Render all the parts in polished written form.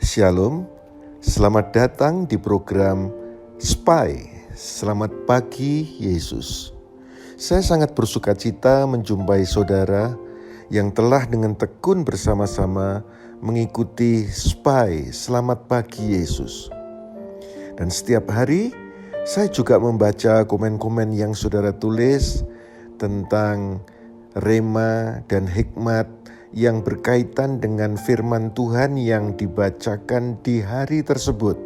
Shalom, selamat datang di program SPY, Selamat Pagi Yesus. Saya sangat bersuka cita menjumpai saudara yang telah dengan tekun bersama-sama mengikuti SPY, Selamat Pagi Yesus. Dan setiap hari saya juga membaca komen-komen yang saudara tulis tentang rema dan hikmat yang berkaitan dengan firman Tuhan yang dibacakan di hari tersebut.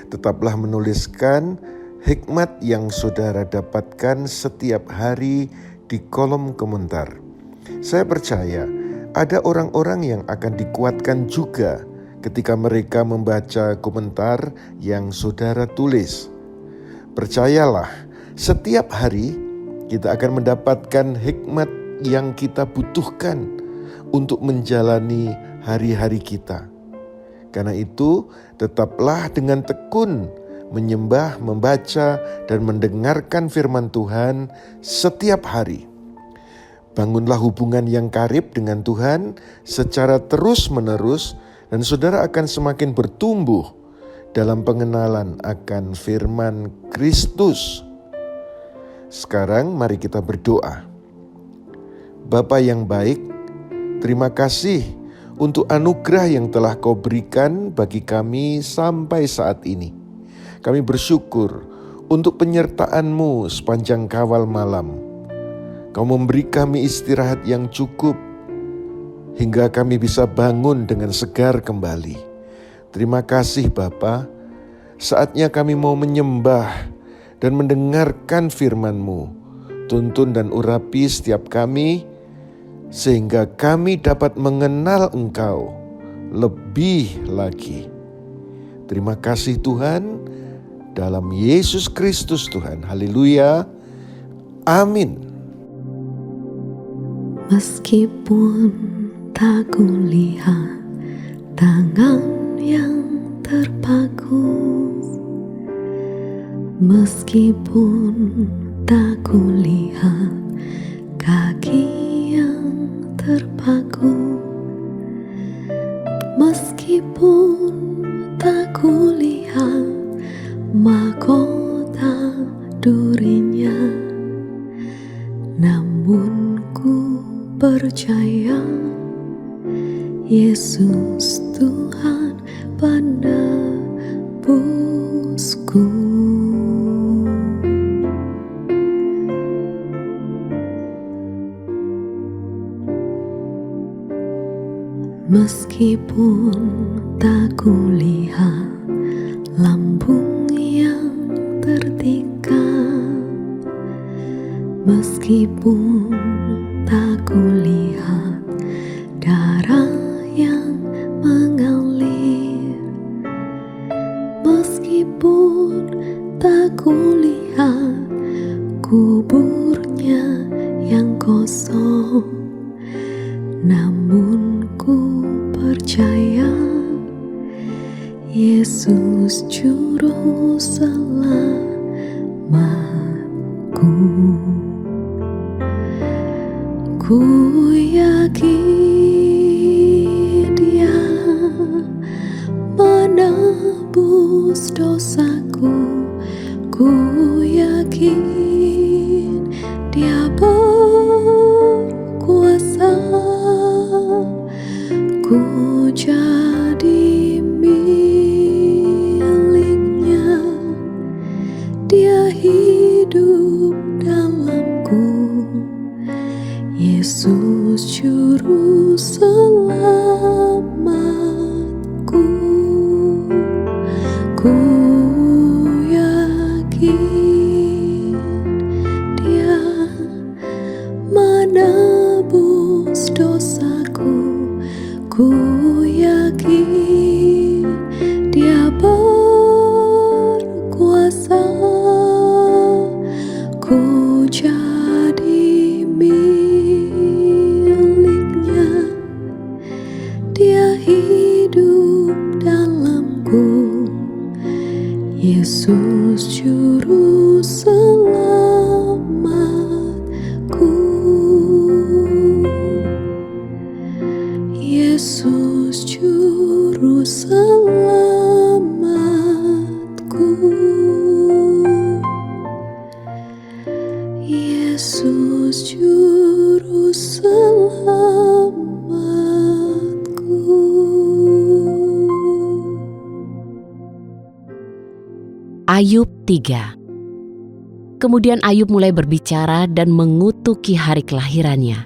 Tetaplah menuliskan hikmat yang saudara dapatkan setiap hari di kolom komentar. Saya percaya ada orang-orang yang akan dikuatkan juga ketika mereka membaca komentar yang saudara tulis. Percayalah, setiap hari kita akan mendapatkan hikmat yang kita butuhkan untuk menjalani hari-hari kita. Karena itu, tetaplah dengan tekun menyembah, membaca, dan mendengarkan firman Tuhan setiap hari. Bangunlah hubungan yang karib dengan Tuhan secara terus-menerus, dan saudara akan semakin bertumbuh dalam pengenalan akan firman Kristus. Sekarang mari kita berdoa. Bapa yang baik, terima kasih untuk anugerah yang telah Kau berikan bagi kami sampai saat ini. Kami bersyukur untuk penyertaan-Mu sepanjang kawal malam. Kau memberi kami istirahat yang cukup hingga kami bisa bangun dengan segar kembali. Terima kasih Bapa, saatnya kami mau menyembah dan mendengarkan firman-Mu. Tuntun dan urapi setiap kami, sehingga kami dapat mengenal Engkau lebih lagi. Terima kasih Tuhan, dalam Yesus Kristus Tuhan. Haleluya. Amin. Meskipun tak kulihat tangan yang terpaku, meskipun tak kulihat kaki yang terpaku, meskipun tak kulihat mahkota durinya, namun ku percaya Yesus Tuhan penebusku. Meskipun tak kulihat lambung yang tertikam, meskipun tak kulihat darah yang mengalir, meskipun tak kulihat kuburnya yang kosong, namun ku percaya Yesus Juru Selamatku. Ku yakin Dia menebus dosaku. Ku yakin Dia berkuasa. Ku jadi miliknya, Dia hidup dalamku. Yesus Juru Selamatku. Ku yakin Dia menebus dosaku. Ku yakin Dia berkuasa. Ku jadi miliknya, Dia hidup dalamku. Yesus Juru Selamatku. Yesus Juru Selamatku. Ayub 3. Kemudian Ayub mulai berbicara dan mengutuki hari kelahirannya.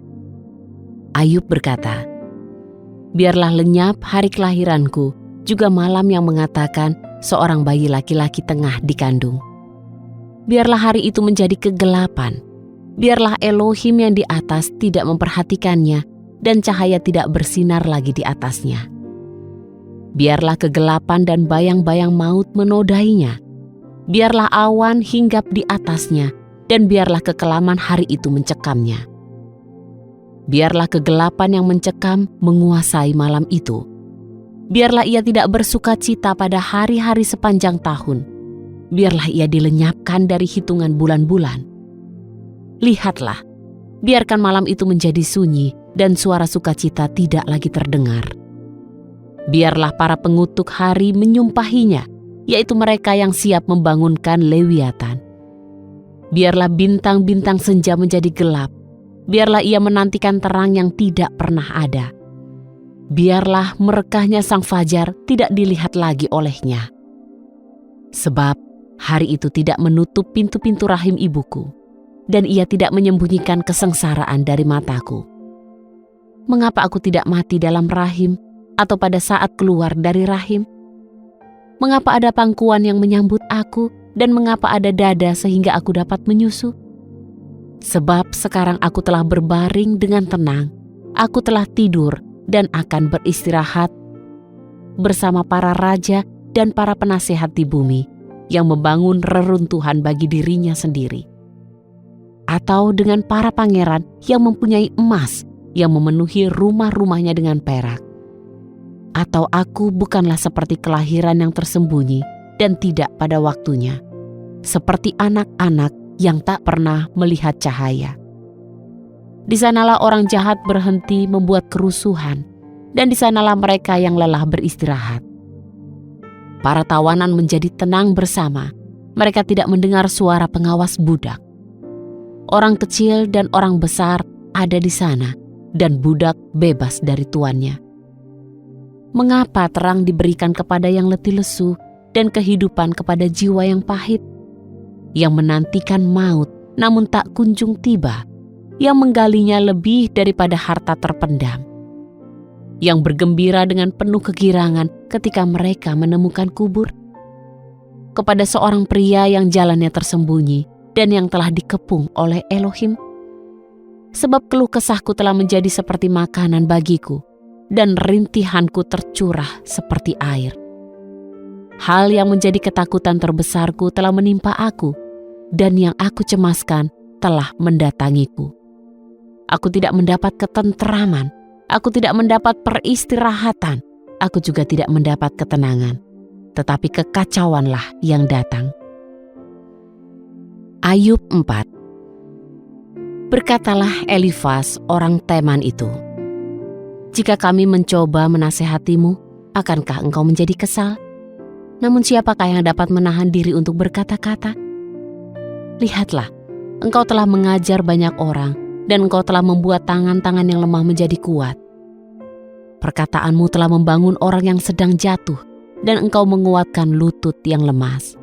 Ayub berkata, "Biarlah lenyap hari kelahiranku, juga malam yang mengatakan seorang bayi laki-laki tengah dikandung. Biarlah hari itu menjadi kegelapan. Biarlah Elohim yang di atas tidak memperhatikannya dan cahaya tidak bersinar lagi di atasnya. Biarlah kegelapan dan bayang-bayang maut menodainya. Biarlah awan hinggap di atasnya dan biarlah kekelaman hari itu mencekamnya. Biarlah kegelapan yang mencekam menguasai malam itu. Biarlah ia tidak bersuka cita pada hari-hari sepanjang tahun. Biarlah ia dilenyapkan dari hitungan bulan-bulan. Lihatlah, biarkan malam itu menjadi sunyi dan suara sukacita tidak lagi terdengar. Biarlah para pengutuk hari menyumpahinya, yaitu mereka yang siap membangunkan Lewiatan. Biarlah bintang-bintang senja menjadi gelap. Biarlah ia menantikan terang yang tidak pernah ada. Biarlah merekahnya sang fajar tidak dilihat lagi olehnya. Sebab hari itu tidak menutup pintu-pintu rahim ibuku, dan ia tidak menyembunyikan kesengsaraan dari mataku. Mengapa aku tidak mati dalam rahim atau pada saat keluar dari rahim? Mengapa ada pangkuan yang menyambut aku dan mengapa ada dada sehingga aku dapat menyusu? Sebab sekarang aku telah berbaring dengan tenang, aku telah tidur dan akan beristirahat bersama para raja dan para penasehat di bumi yang membangun reruntuhan bagi dirinya sendiri. Atau dengan para pangeran yang mempunyai emas yang memenuhi rumah-rumahnya dengan perak. Atau aku bukanlah seperti kelahiran yang tersembunyi dan tidak pada waktunya, seperti anak-anak yang tak pernah melihat cahaya. Di sanalah orang jahat berhenti membuat kerusuhan, dan di sanalah mereka yang lelah beristirahat. Para tawanan menjadi tenang bersama, mereka tidak mendengar suara pengawas budak. Orang kecil dan orang besar ada di sana, dan budak bebas dari tuannya. Mengapa terang diberikan kepada yang letih lesu dan kehidupan kepada jiwa yang pahit? Yang menantikan maut namun tak kunjung tiba, yang menggalinya lebih daripada harta terpendam. Yang bergembira dengan penuh kegirangan ketika mereka menemukan kubur. Kepada seorang pria yang jalannya tersembunyi dan yang telah dikepung oleh Elohim. Sebab keluh kesahku telah menjadi seperti makanan bagiku, dan rintihanku tercurah seperti air. Hal yang menjadi ketakutan terbesarku telah menimpa aku, dan yang aku cemaskan telah mendatangiku. Aku tidak mendapat ketenteraman, aku tidak mendapat peristirahatan, aku juga tidak mendapat ketenangan, tetapi kekacauanlah yang datang. Ayub 4. Berkatalah Elifas orang Teman itu, "Jika kami mencoba menasehatimu, akankah engkau menjadi kesal? Namun siapakah yang dapat menahan diri untuk berkata-kata? Lihatlah, engkau telah mengajar banyak orang, dan engkau telah membuat tangan-tangan yang lemah menjadi kuat. Perkataanmu telah membangun orang yang sedang jatuh, dan engkau menguatkan lutut yang lemas.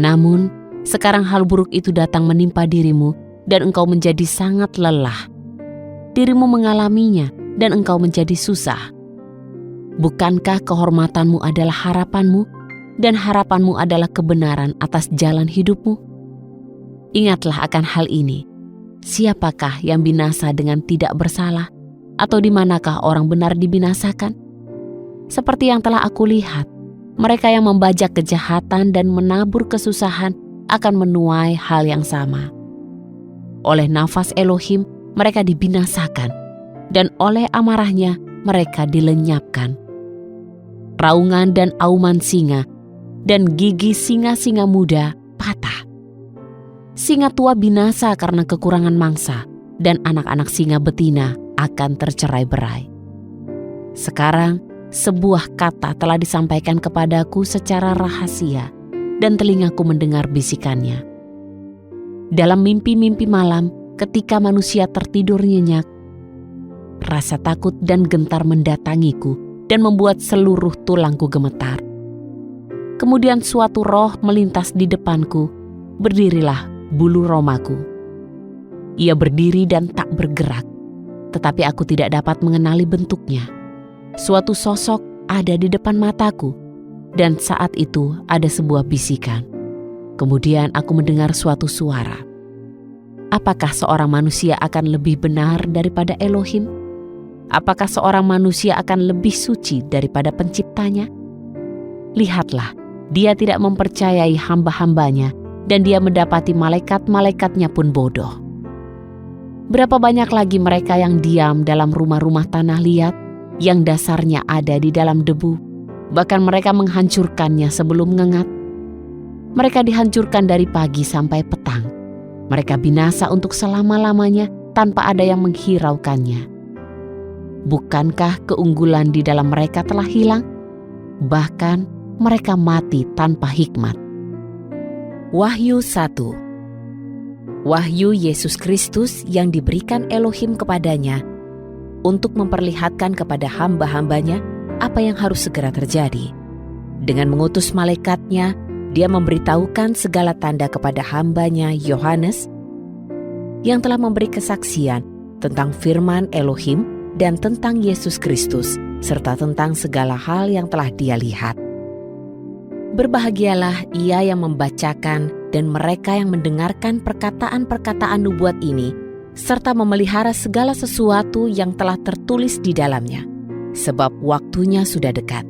Namun, sekarang hal buruk itu datang menimpa dirimu, dan engkau menjadi sangat lelah. Dirimu mengalaminya, dan engkau menjadi susah. Bukankah kehormatanmu adalah harapanmu, dan harapanmu adalah kebenaran atas jalan hidupmu? Ingatlah akan hal ini. Siapakah yang binasa dengan tidak bersalah, atau di manakah orang benar dibinasakan? Seperti yang telah aku lihat, mereka yang membajak kejahatan dan menabur kesusahan akan menuai hal yang sama. Oleh nafas Elohim mereka dibinasakan, dan oleh amarahnya mereka dilenyapkan. Raungan dan auman singa, dan gigi singa-singa muda patah. Singa tua binasa karena kekurangan mangsa, dan anak-anak singa betina akan tercerai-berai. Sekarang sebuah kata telah disampaikan kepadaku secara rahasia, dan telingaku mendengar bisikannya. Dalam mimpi-mimpi malam, ketika manusia tertidur nyenyak, rasa takut dan gentar mendatangiku dan membuat seluruh tulangku gemetar. Kemudian suatu roh melintas di depanku, berdirilah bulu romaku. Ia berdiri dan tak bergerak, tetapi aku tidak dapat mengenali bentuknya. Suatu sosok ada di depan mataku, dan saat itu ada sebuah bisikan. Kemudian aku mendengar suatu suara. Apakah seorang manusia akan lebih benar daripada Elohim? Apakah seorang manusia akan lebih suci daripada penciptanya? Lihatlah, dia tidak mempercayai hamba-hambanya, dan dia mendapati malaikat-malaikatnya pun bodoh. Berapa banyak lagi mereka yang diam dalam rumah-rumah tanah liat, yang dasarnya ada di dalam debu, bahkan mereka menghancurkannya sebelum ngengat. Mereka dihancurkan dari pagi sampai petang. Mereka binasa untuk selama-lamanya tanpa ada yang menghiraukannya. Bukankah keunggulan di dalam mereka telah hilang? Bahkan mereka mati tanpa hikmat. Wahyu 1. Wahyu Yesus Kristus yang diberikan Elohim kepadanya untuk memperlihatkan kepada hamba-hambanya apa yang harus segera terjadi. Dengan mengutus malaikatnya, dia memberitahukan segala tanda kepada hambanya Yohanes yang telah memberi kesaksian tentang firman Elohim dan tentang Yesus Kristus, serta tentang segala hal yang telah dia lihat. Berbahagialah ia yang membacakan dan mereka yang mendengarkan perkataan-perkataan nubuat ini, serta memelihara segala sesuatu yang telah tertulis di dalamnya, sebab waktunya sudah dekat.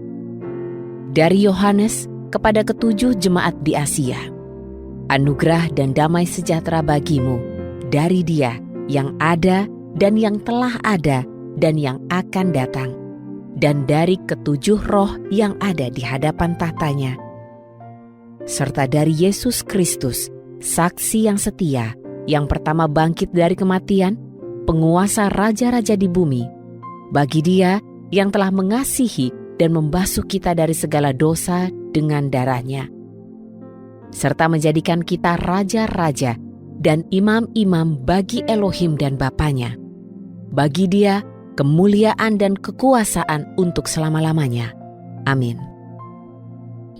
Dari Yohanes kepada ketujuh jemaat di Asia, anugerah dan damai sejahtera bagimu dari Dia yang ada dan yang telah ada dan yang akan datang, dan dari ketujuh roh yang ada di hadapan tahtanya, serta dari Yesus Kristus, saksi yang setia, yang pertama bangkit dari kematian, penguasa raja-raja di bumi, bagi Dia yang telah mengasihi dan membasuh kita dari segala dosa dengan darah-Nya, serta menjadikan kita raja-raja dan imam-imam bagi Elohim dan Bapa-Nya. Bagi Dia kemuliaan dan kekuasaan untuk selama-lamanya. Amin.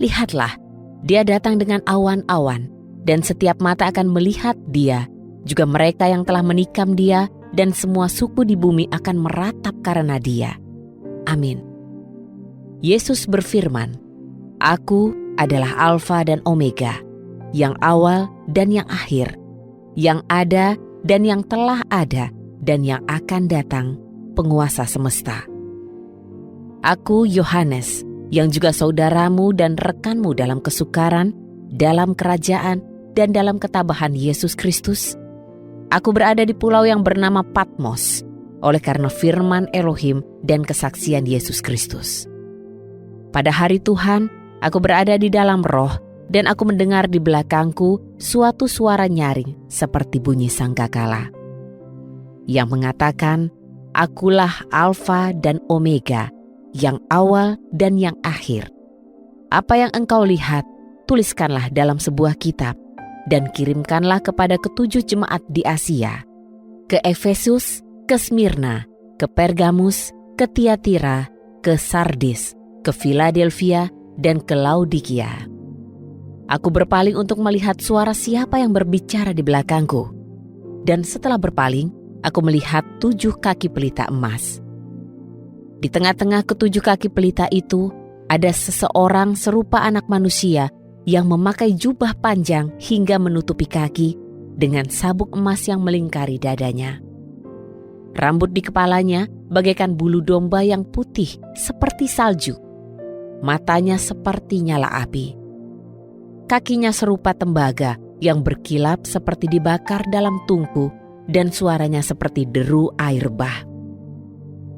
Lihatlah, Dia datang dengan awan-awan, dan setiap mata akan melihat Dia, juga mereka yang telah menikam Dia, dan semua suku di bumi akan meratap karena Dia. Amin. Yesus berfirman, Aku adalah Alfa dan Omega, yang awal dan yang akhir, yang ada dan yang telah ada, dan yang akan datang, penguasa semesta. Aku Yohanes, yang juga saudaramu dan rekanmu dalam kesukaran, dalam kerajaan, dan dalam ketabahan Yesus Kristus. Aku berada di pulau yang bernama Patmos, oleh karena firman Elohim dan kesaksian Yesus Kristus. Pada hari Tuhan, aku berada di dalam roh, dan aku mendengar di belakangku suatu suara nyaring seperti bunyi sangkakala, yang mengatakan, Akulah Alfa dan Omega, yang awal dan yang akhir. Apa yang engkau lihat, tuliskanlah dalam sebuah kitab, dan kirimkanlah kepada ketujuh jemaat di Asia, ke Efesus, ke Smyrna, ke Pergamus, ke Tiatira, ke Sardis, ke Philadelphia, dan ke Laodikia. Aku berpaling untuk melihat suara siapa yang berbicara di belakangku. Dan setelah berpaling, aku melihat 7 kaki pelita emas. Di tengah-tengah ketujuh kaki pelita itu, ada seseorang serupa anak manusia yang memakai jubah panjang hingga menutupi kaki dengan sabuk emas yang melingkari dadanya. Rambut di kepalanya bagaikan bulu domba yang putih seperti salju. Matanya seperti nyala api. Kakinya serupa tembaga yang berkilap seperti dibakar dalam tungku, dan suaranya seperti deru air bah.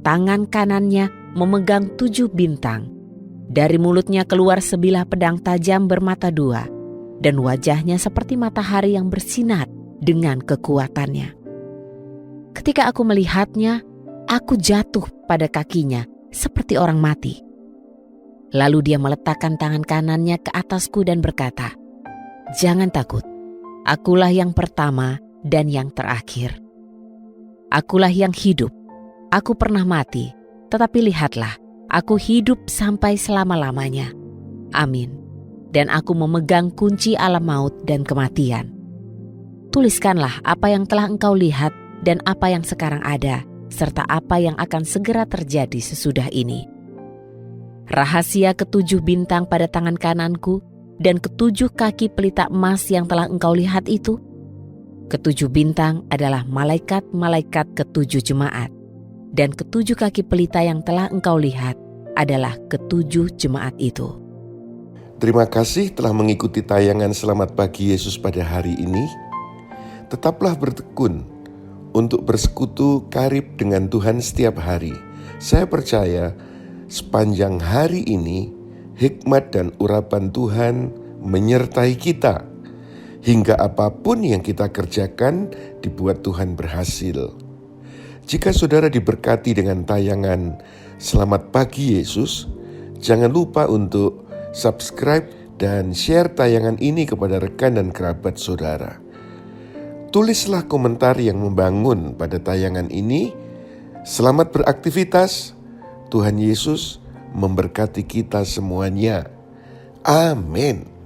Tangan kanannya memegang 7 bintang. Dari mulutnya keluar sebilah pedang tajam bermata 2, dan wajahnya seperti matahari yang bersinar dengan kekuatannya. Ketika aku melihatnya, aku jatuh pada kakinya seperti orang mati. Lalu dia meletakkan tangan kanannya ke atasku dan berkata, Jangan takut, akulah yang pertama dan yang terakhir. Akulah yang hidup. Aku pernah mati, tetapi lihatlah, aku hidup sampai selama-lamanya. Amin. dan aku memegang kunci alam maut dan kematian. Tuliskanlah apa yang telah engkau lihat dan apa yang sekarang ada, serta apa yang akan segera terjadi sesudah ini. Rahasia ketujuh bintang pada tangan kananku dan ketujuh kaki pelita emas yang telah engkau lihat itu. Ketujuh bintang adalah malaikat-malaikat ketujuh jemaat, dan ketujuh kaki pelita yang telah engkau lihat adalah ketujuh jemaat itu. Terima kasih telah mengikuti tayangan Selamat Pagi Yesus pada hari ini. Tetaplah bertekun untuk bersekutu karib dengan Tuhan setiap hari. Saya percaya sepanjang hari ini hikmat dan urapan Tuhan menyertai kita. Hingga apapun yang kita kerjakan dibuat Tuhan berhasil. Jika saudara diberkati dengan tayangan Selamat Pagi Yesus, jangan lupa untuk subscribe dan share tayangan ini kepada rekan dan kerabat saudara. Tulislah komentar yang membangun pada tayangan ini. Selamat beraktivitas. Tuhan Yesus memberkati kita semuanya. Amin.